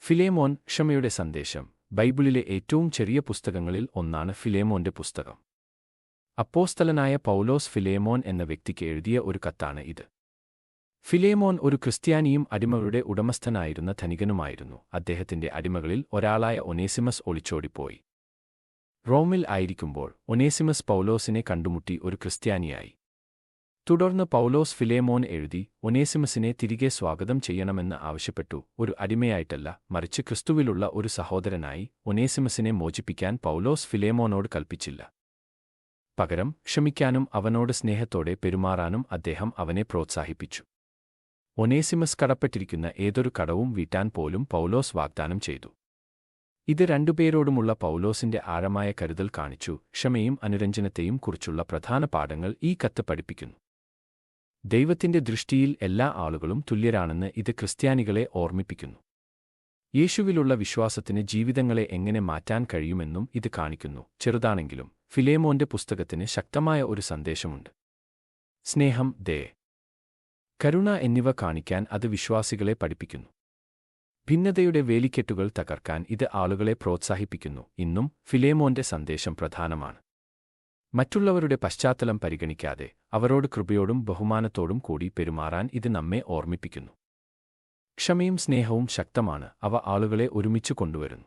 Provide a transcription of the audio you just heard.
Philemon ക്ഷമയുടെ സന്ദേശം. ബൈബിളിലെ ഏറ്റവും ചെറിയ പുസ്തകങ്ങളിൽ ഒന്നാണ് ഫിലേമോന്റെ പുസ്തകം. അപ്പോസ്തലനായ പൗലോസ് ഫിലേമോൻ എന്ന വ്യക്തിക്ക് എഴുതിയ ഒരു കത്താണ് ഇത്. ഫിലേമോൻ ഒരു ക്രിസ്ത്യാനിയും അടിമകളുടെ ഉടമസ്ഥനായിരുന്ന ധനികനുമായിരുന്നു. അദ്ദേഹത്തിന്റെ അടിമകളിൽ ഒരാളായ ഒനേസിമസ് ഒളിച്ചോടിപ്പോയി. റോമിൽ ആയിരിക്കുമ്പോൾ ഒനേസിമസ് പൗലോസിനെ കണ്ടുമുട്ടി ഒരു ക്രിസ്ത്യാനിയായി. തുടർന്ന് പൗലോസ് ഫിലേമോന് എഴുതി ഒനേസിമസിനെ തിരികെ സ്വാഗതം ചെയ്യണമെന്ന് ആവശ്യപ്പെട്ടു. ഒരു അടിമയായിട്ടല്ല, മറിച്ച് ക്രിസ്തുവിലുള്ള ഒരു സഹോദരനായി ഒനേസിമസിനെ മോചിപ്പിക്കാൻ പൗലോസ് ഫിലേമോനോട് കൽപ്പിച്ചില്ല. പകരം ക്ഷമിക്കാനും അവനോട് സ്നേഹത്തോടെ പെരുമാറാനും അദ്ദേഹം അവനെ പ്രോത്സാഹിപ്പിച്ചു. ഒനേസിമസ് കടപ്പെട്ടിരിക്കുന്ന ഏതൊരു കടവും വീട്ടാൻ പോലും പൗലോസ് വാഗ്ദാനം ചെയ്തു. ഇത് രണ്ടുപേരോടുമുള്ള പൗലോസിന്റെ ആഴമായ കരുതൽ കാണിച്ചു. ക്ഷമയും അനുരഞ്ജനത്തെയും കുറിച്ചുള്ള പ്രധാന പാഠങ്ങൾ ഈ കത്ത് പഠിപ്പിക്കുന്നു. ദൈവത്തിന്റെ ദൃഷ്ടിയിൽ എല്ലാ ആളുകളും തുല്യരാണെന്ന് ഇത് ക്രിസ്ത്യാനികളെ ഓർമ്മിപ്പിക്കുന്നു. യേശുവിലുള്ള വിശ്വാസത്തിന് ജീവിതങ്ങളെ എങ്ങനെ മാറ്റാൻ കഴിയുമെന്നും ഇത് കാണിക്കുന്നു. ചെറുതാണെങ്കിലും ഫിലേമോന്റെ പുസ്തകത്തിന് ശക്തമായ ഒരു സന്ദേശമുണ്ട്. സ്നേഹം, ദയ, കരുണ എന്നിവ കാണിക്കാൻ അത് വിശ്വാസികളെ പഠിപ്പിക്കുന്നു. ഭിന്നതയുടെ വേലിക്കെട്ടുകൾ തകർക്കാൻ ഇത് ആളുകളെ പ്രോത്സാഹിപ്പിക്കുന്നു. ഇന്നും ഫിലേമോന്റെ സന്ദേശം പ്രധാനമാണ്. മറ്റുള്ളവരുടെ പശ്ചാത്തലം പരിഗണിക്കാതെ അവരോട് കൃപയോടും ബഹുമാനത്തോടും കൂടി പെരുമാറാൻ ഇത് നമ്മെ ഓർമ്മിപ്പിക്കുന്നു. ക്ഷമയും സ്നേഹവും ശക്തമാണ്. അവ ആളുകളെ ഒരുമിച്ച് കൊണ്ടുവരുന്നു.